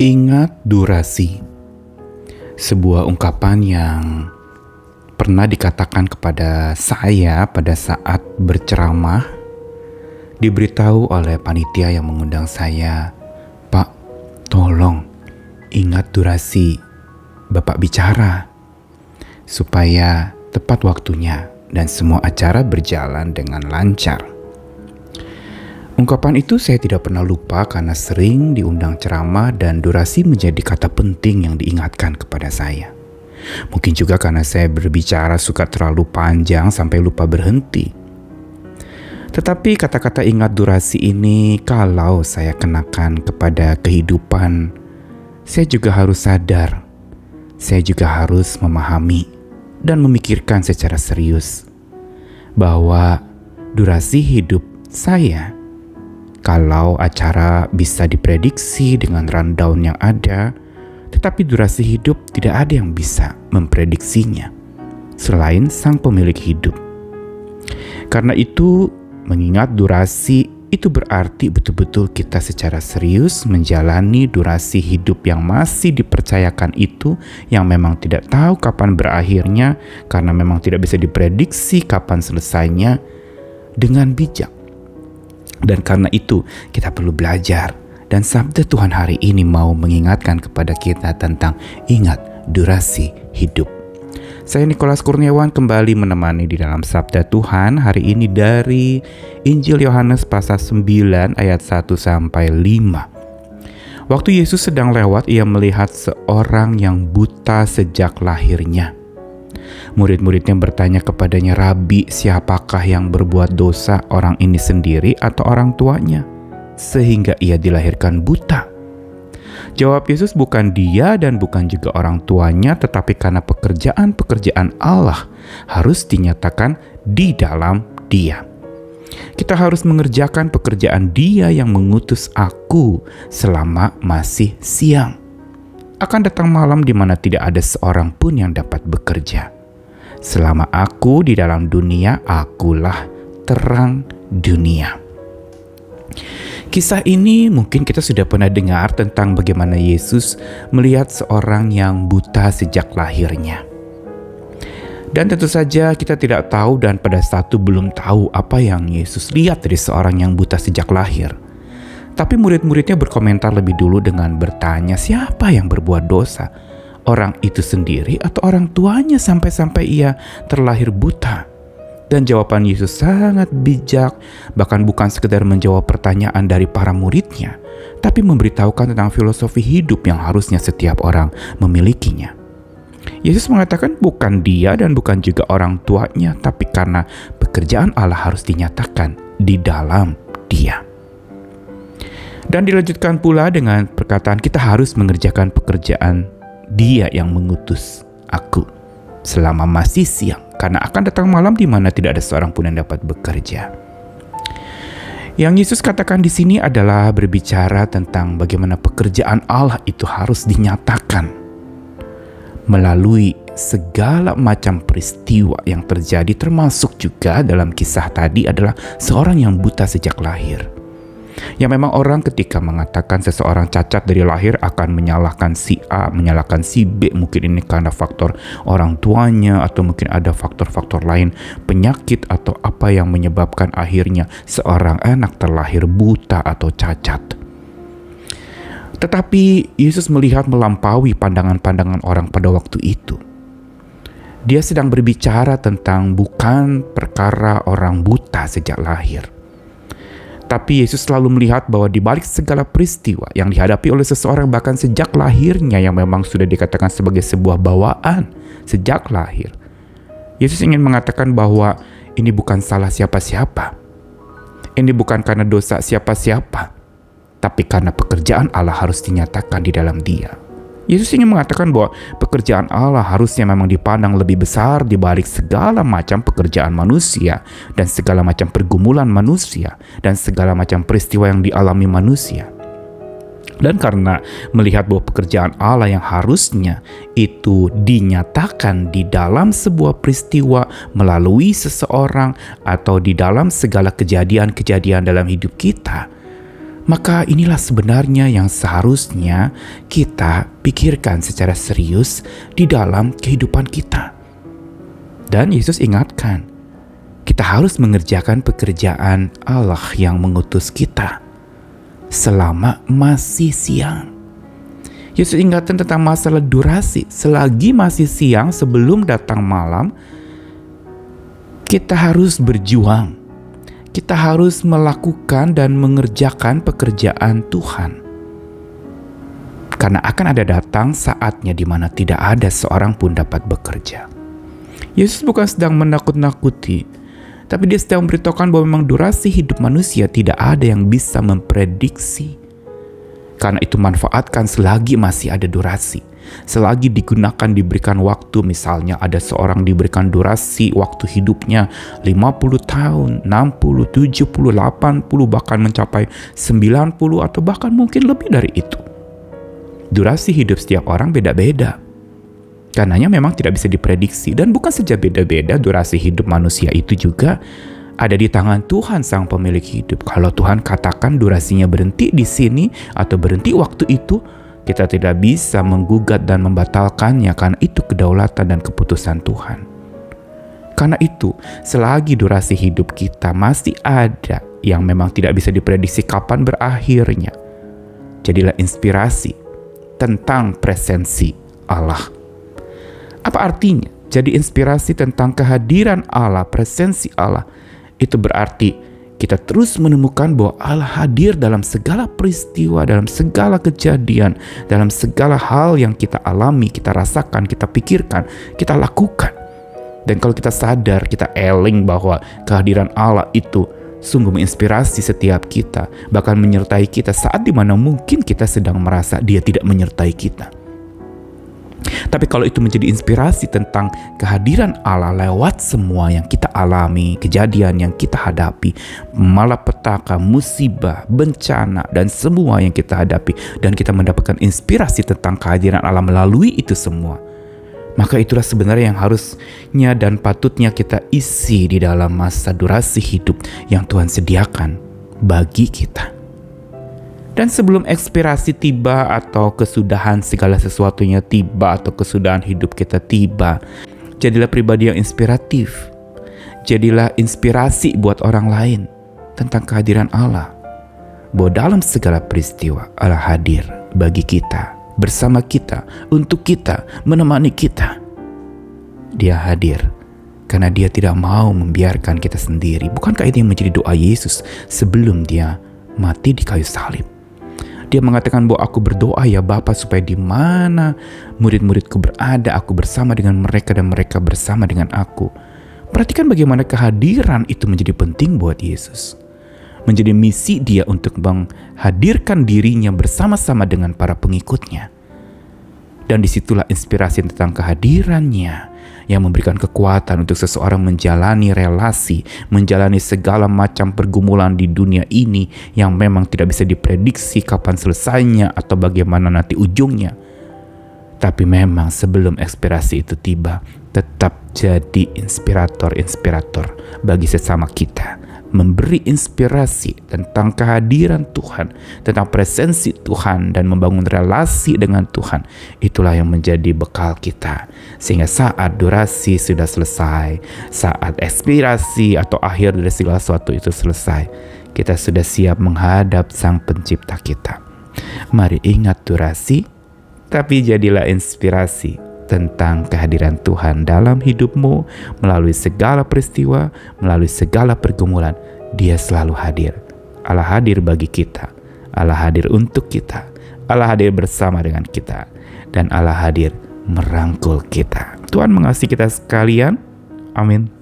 Ingat durasi, sebuah ungkapan yang pernah dikatakan kepada saya pada saat berceramah. Diberitahu oleh panitia yang mengundang saya, "Pak, tolong ingat durasi Bapak bicara, supaya tepat waktunya dan semua acara berjalan dengan lancar." Ungkapan itu saya tidak pernah lupa karena sering diundang ceramah dan durasi menjadi kata penting yang diingatkan kepada saya. Mungkin juga karena saya berbicara suka terlalu panjang sampai lupa berhenti. Tetapi kata-kata ingat durasi ini kalau saya kenakan kepada kehidupan, saya juga harus sadar, saya juga harus memahami dan memikirkan secara serius bahwa durasi hidup saya, kalau acara bisa diprediksi dengan rundown yang ada, tetapi durasi hidup tidak ada yang bisa memprediksinya selain Sang Pemilik hidup. Karena itu, mengingat durasi itu berarti betul-betul kita secara serius menjalani durasi hidup yang masih dipercayakan itu, yang memang tidak tahu kapan berakhirnya karena memang tidak bisa diprediksi kapan selesainya, dengan bijak. Dan karena itu kita perlu belajar, dan sabda Tuhan hari ini mau mengingatkan kepada kita tentang ingat durasi hidup. Saya Nikolas Kurniawan kembali menemani di dalam sabda Tuhan hari ini dari Injil Yohanes pasal 9 ayat 1-5. Waktu Yesus sedang lewat, ia melihat seorang yang buta sejak lahirnya. Murid-muridnya bertanya kepadanya, "Rabi, siapakah yang berbuat dosa, orang ini sendiri atau orang tuanya, sehingga ia dilahirkan buta?" Jawab Yesus, "Bukan dia dan bukan juga orang tuanya, tetapi karena pekerjaan-pekerjaan Allah harus dinyatakan di dalam dia. Kita harus mengerjakan pekerjaan Dia yang mengutus aku selama masih siang. Akan datang malam di mana tidak ada seorang pun yang dapat bekerja. Selama aku di dalam dunia, akulah terang dunia." Kisah ini mungkin kita sudah pernah dengar tentang bagaimana Yesus melihat seorang yang buta sejak lahirnya. Dan tentu saja kita tidak tahu dan pada saat itu belum tahu apa yang Yesus lihat dari seorang yang buta sejak lahir. Tapi murid-muridnya berkomentar lebih dulu dengan bertanya, siapa yang berbuat dosa? Orang itu sendiri atau orang tuanya sampai-sampai ia terlahir buta? Dan jawaban Yesus sangat bijak, bahkan bukan sekedar menjawab pertanyaan dari para muridnya, tapi memberitahukan tentang filosofi hidup yang harusnya setiap orang memilikinya. Yesus mengatakan bukan dia dan bukan juga orang tuanya, tapi karena pekerjaan Allah harus dinyatakan di dalam dia. Dan dilanjutkan pula dengan perkataan kita harus mengerjakan pekerjaan Dia yang mengutus aku selama masih siang, karena akan datang malam di mana tidak ada seorang pun yang dapat bekerja. Yang Yesus katakan di sini adalah berbicara tentang bagaimana pekerjaan Allah itu harus dinyatakan melalui segala macam peristiwa yang terjadi, termasuk juga dalam kisah tadi adalah seorang yang buta sejak lahir. Yang memang orang ketika mengatakan seseorang cacat dari lahir akan menyalahkan si A, menyalahkan si B. Mungkin ini karena faktor orang tuanya, atau mungkin ada faktor-faktor lain, penyakit atau apa yang menyebabkan akhirnya seorang anak terlahir buta atau cacat. Tetapi Yesus melihat melampaui pandangan-pandangan orang pada waktu itu. Dia sedang berbicara tentang bukan perkara orang buta sejak lahir. Tapi Yesus selalu melihat bahwa di balik segala peristiwa yang dihadapi oleh seseorang bahkan sejak lahirnya, yang memang sudah dikatakan sebagai sebuah bawaan sejak lahir, Yesus ingin mengatakan bahwa ini bukan salah siapa-siapa. Ini bukan karena dosa siapa-siapa, tapi karena pekerjaan Allah harus dinyatakan di dalam Dia. Yesus ingin mengatakan bahwa pekerjaan Allah harusnya memang dipandang lebih besar di balik segala macam pekerjaan manusia dan segala macam pergumulan manusia dan segala macam peristiwa yang dialami manusia. Dan karena melihat bahwa pekerjaan Allah yang harusnya itu dinyatakan di dalam sebuah peristiwa melalui seseorang atau di dalam segala kejadian-kejadian dalam hidup kita, Maka inilah sebenarnya yang seharusnya kita pikirkan secara serius di dalam kehidupan kita. Dan Yesus ingatkan, kita harus mengerjakan pekerjaan Allah yang mengutus kita selama masih siang. Yesus ingatkan tentang masalah durasi. Selagi masih siang sebelum datang malam, kita harus berjuang. Kita harus melakukan dan mengerjakan pekerjaan Tuhan. Karena akan ada datang saatnya di mana tidak ada seorang pun dapat bekerja. Yesus bukan sedang menakut-nakuti, tapi dia sedang memberitahukan bahwa memang durasi hidup manusia tidak ada yang bisa memprediksi. Karena itu manfaatkan selagi masih ada durasi. Selagi digunakan, diberikan waktu, misalnya ada seorang diberikan durasi waktu hidupnya 50 tahun, 60, 70, 80, bahkan mencapai 90 atau bahkan mungkin lebih dari itu. Durasi hidup setiap orang beda-beda. Karenanya memang tidak bisa diprediksi, dan bukan saja beda-beda, durasi hidup manusia itu juga ada di tangan Tuhan sang pemilik hidup. Kalau Tuhan katakan durasinya berhenti di sini atau berhenti waktu itu, kita tidak bisa menggugat dan membatalkannya karena itu kedaulatan dan keputusan Tuhan. Karena itu, selagi durasi hidup kita masih ada yang memang tidak bisa diprediksi kapan berakhirnya, jadilah inspirasi tentang presensi Allah. Apa artinya? Jadi inspirasi tentang kehadiran Allah, presensi Allah. Itu berarti kita terus menemukan bahwa Allah hadir dalam segala peristiwa, dalam segala kejadian, dalam segala hal yang kita alami, kita rasakan, kita pikirkan, kita lakukan. Dan kalau kita sadar, kita eling bahwa kehadiran Allah itu sungguh menginspirasi setiap kita, bahkan menyertai kita saat dimana mungkin kita sedang merasa Dia tidak menyertai kita. Tapi kalau itu menjadi inspirasi tentang kehadiran Allah lewat semua yang kita alami, kejadian yang kita hadapi, malapetaka, musibah, bencana, dan semua yang kita hadapi, dan kita mendapatkan inspirasi tentang kehadiran Allah melalui itu semua, maka itulah sebenarnya yang harusnya dan patutnya kita isi di dalam masa durasi hidup yang Tuhan sediakan bagi kita. Dan sebelum ekspirasi tiba atau kesudahan segala sesuatunya tiba atau kesudahan hidup kita tiba, jadilah pribadi yang inspiratif. Jadilah inspirasi buat orang lain tentang kehadiran Allah. Bahwa dalam segala peristiwa Allah hadir bagi kita, bersama kita, untuk kita, menemani kita. Dia hadir karena Dia tidak mau membiarkan kita sendiri. Bukankah itu yang menjadi doa Yesus sebelum Dia mati di kayu salib? Dia mengatakan bahwa aku berdoa ya Bapa supaya di mana murid-muridku berada, aku bersama dengan mereka dan mereka bersama dengan aku. Perhatikan bagaimana kehadiran itu menjadi penting buat Yesus. Menjadi misi Dia untuk menghadirkan dirinya bersama-sama dengan para pengikutnya. Dan disitulah inspirasi tentang kehadirannya yang memberikan kekuatan untuk seseorang menjalani relasi, menjalani segala macam pergumulan di dunia ini yang memang tidak bisa diprediksi kapan selesainya atau bagaimana nanti ujungnya. Tapi memang sebelum inspirasi itu tiba, tetap jadi inspirator-inspirator bagi sesama kita. Memberi inspirasi tentang kehadiran Tuhan, tentang presensi Tuhan, dan membangun relasi dengan Tuhan. Itulah yang menjadi bekal kita. Sehingga saat durasi sudah selesai, saat ekspirasi atau akhir dari segala sesuatu itu selesai, kita sudah siap menghadap Sang Pencipta kita. Mari ingat durasi, tapi jadilah inspirasi tentang kehadiran Tuhan dalam hidupmu melalui segala peristiwa, melalui segala pergumulan. Dia selalu hadir. Allah hadir bagi kita. Allah hadir untuk kita. Allah hadir bersama dengan kita. Dan Allah hadir merangkul kita. Tuhan mengasihi kita sekalian. Amin.